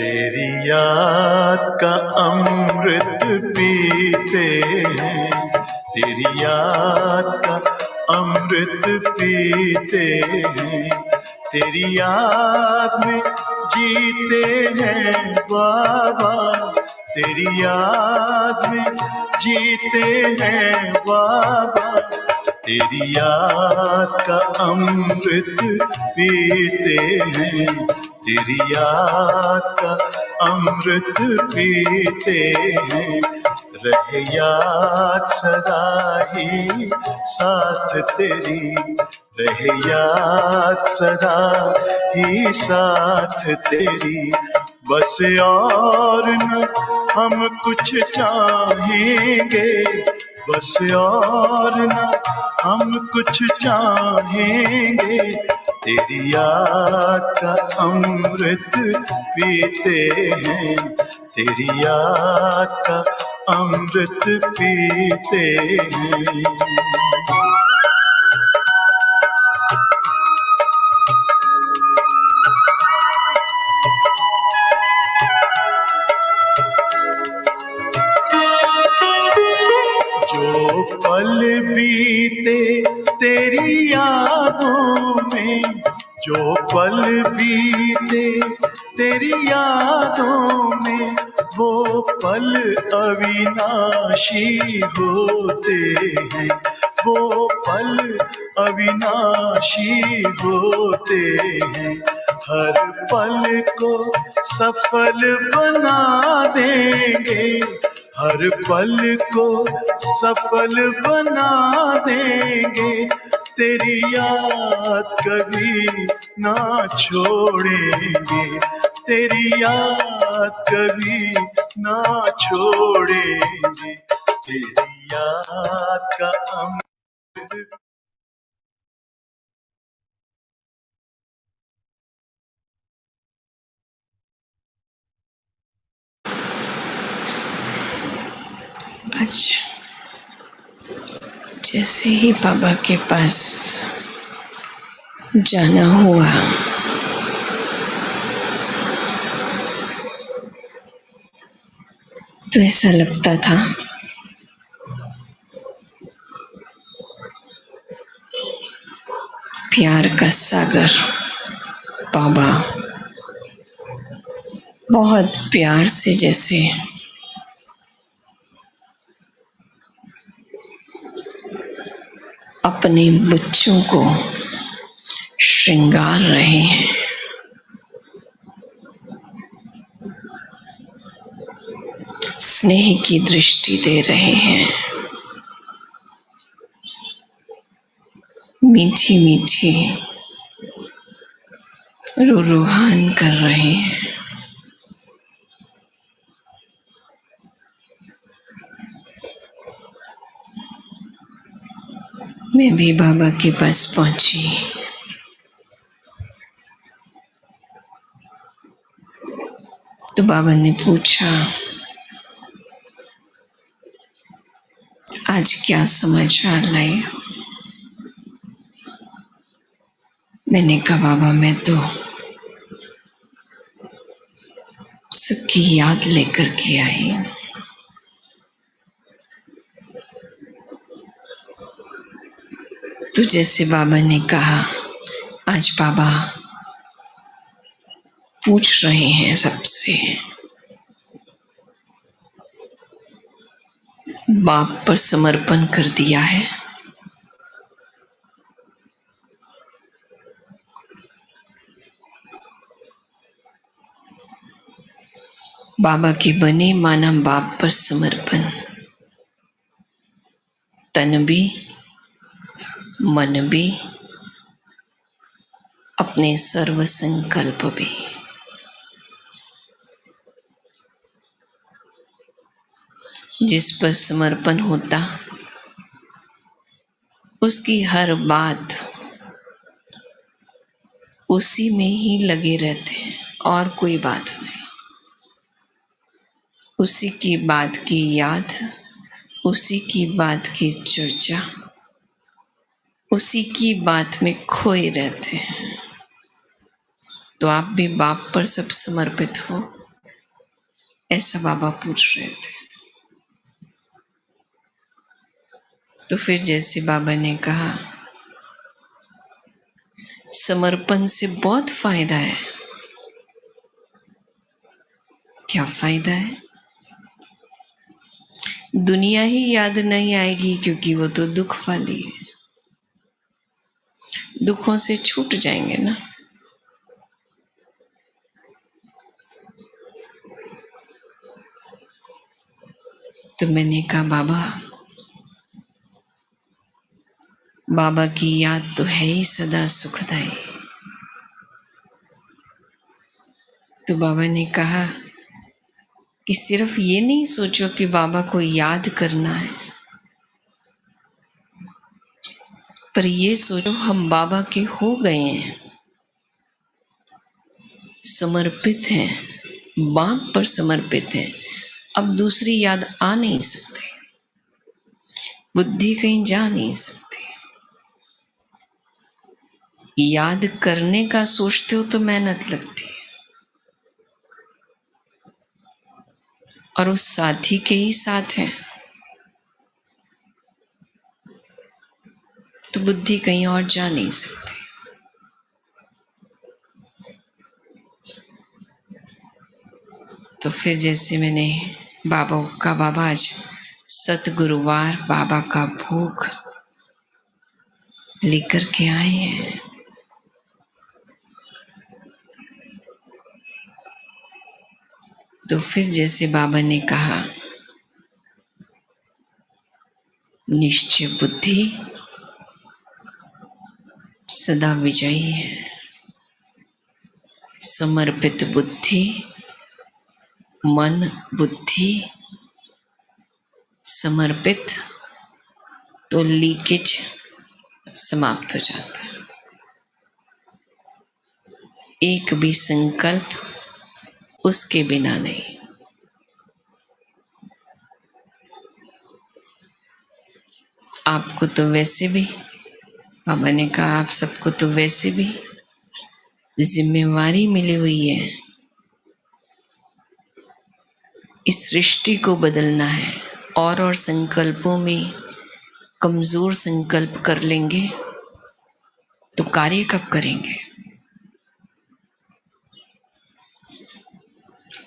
तेरी याद का अमृत पीते हैं, तेरी याद का अमृत पीते हैं, तेरी याद में जीते हैं बाबा, तेरी याद में जीते हैं बाबा, तेरी याद का अमृत पीते हैं, तेरी याद का अमृत पीते हैं। रहे याद सदा ही साथ तेरी, रहे याद सदा ही साथ तेरी, बस और न हम कुछ चाहेंगे, बस और न हम कुछ चाहेंगे, तेरी याद का अमृत पीते हैं, तेरी याद का अमृत पीते हैं। जो पल बीते तेरी यादों में, जो पल बीते तेरी यादों में, वो पल अविनाशी होते हैं, वो पल अविनाशी होते हैं। हर पल को सफल बना देंगे, हर पल को सफल बना देंगे, तेरी याद कभी ना छोड़ेंगे, तेरी याद कभी ना छोड़ेंगे, तेरी याद का अमृत। आज जैसे ही बाबा के पास जाना हुआ, तो ऐसा लगता था प्यार का सागर बाबा बहुत प्यार से जैसे अपने बच्चों को श्रृंगार रहे हैं, स्नेह की दृष्टि दे रहे हैं, मीठी मीठी रुरुहान कर रहे हैं। मैं भी बाबा के पास पहुंची, तो बाबा ने पूछा, आज क्या समाचार लाए हो? मैंने कहा बाबा मैं तो सबकी याद लेकर के आई हूँ। तो जैसे बाबा ने कहा, आज बाबा पूछ रहे हैं सबसे, बाप पर समर्पण कर दिया है? बाबा के बने माना बाप पर समर्पण, तन भी मन भी अपने सर्व संकल्प भी। जिस पर समर्पण होता उसकी हर बात उसी में ही लगे रहते हैं और कोई बात नहीं। उसी की बात की याद, उसी की बात की चर्चा, उसी की बात में खोए रहते हैं। तो आप भी बाप पर सब समर्पित हो। ऐसा बाबा पूछ रहे थे। तो फिर जैसे बाबा ने कहा, समर्पण से बहुत फायदा है। क्या फायदा है? दुनिया ही याद नहीं आएगी, क्योंकि वो तो दुख वाली है। दुखों से छूट जाएंगे ना। तो मैंने कहा, बाबा की याद तो है ही सदा सुखदाई। तो बाबा ने कहा कि सिर्फ ये नहीं सोचो कि बाबा को याद करना है, पर ये सोचो हम बाबा के हो गए हैं, समर्पित हैं, बाप पर समर्पित हैं। अब दूसरी याद आ नहीं सकती, बुद्धि कहीं जा नहीं सकती। याद करने का सोचते हो तो मेहनत लगती है, और उस साथी के ही साथ है तो बुद्धि कहीं और जा नहीं सकती। तो फिर जैसे मैंने बाबा आज सतगुरुवार बाबा का भोग लेकर के आए हैं। तो फिर जैसे बाबा ने कहा, निश्चय बुद्धि सदा विजयी है, समर्पित बुद्धि, मन बुद्धि समर्पित, तो लीकेज समाप्त हो जाता है। एक भी संकल्प उसके बिना नहीं। आपको तो वैसे भी, बाबा ने कहा, आप सबको तो वैसे भी जिम्मेवारी मिली हुई है, इस सृष्टि को बदलना है। और संकल्पों में कमजोर संकल्प कर लेंगे तो कार्य कब करेंगे?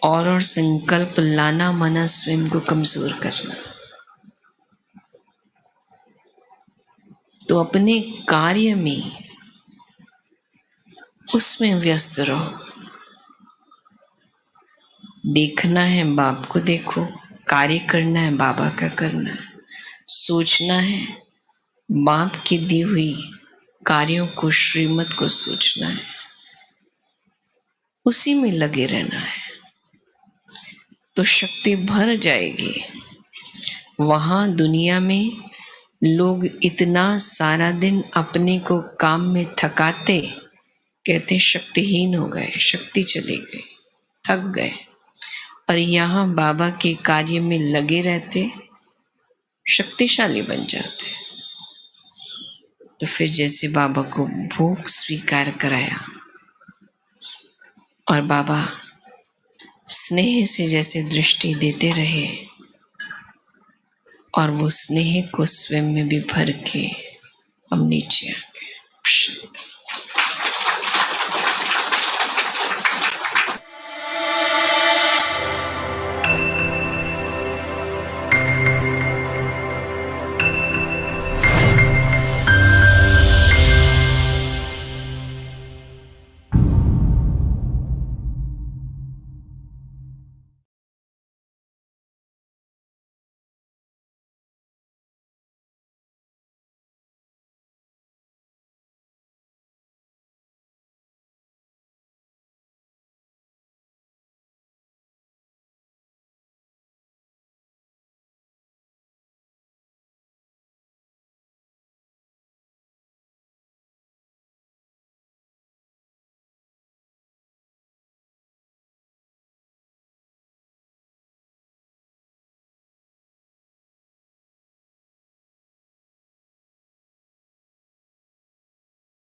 और संकल्प लाना माना स्वयं को कमजोर करना। तो अपने कार्य में उसमें व्यस्त रहो। देखना है बाप को देखो, कार्य करना है बाबा का करना है, सोचना है बाप की दी हुई कार्यों को, श्रीमत को सोचना है, उसी में लगे रहना है, तो शक्ति भर जाएगी। वहाँ दुनिया में लोग इतना सारा दिन अपने को काम में थकाते, कहते शक्तिहीन हो गए, शक्ति चली गई, थक गए। और यहाँ बाबा के कार्य में लगे रहते, शक्तिशाली बन जाते। तो फिर जैसे बाबा को भोग स्वीकार कराया, और बाबा स्नेह से जैसे दृष्टि देते रहे, और वो स्नेह को स्वयं में भी भर के हम नीचे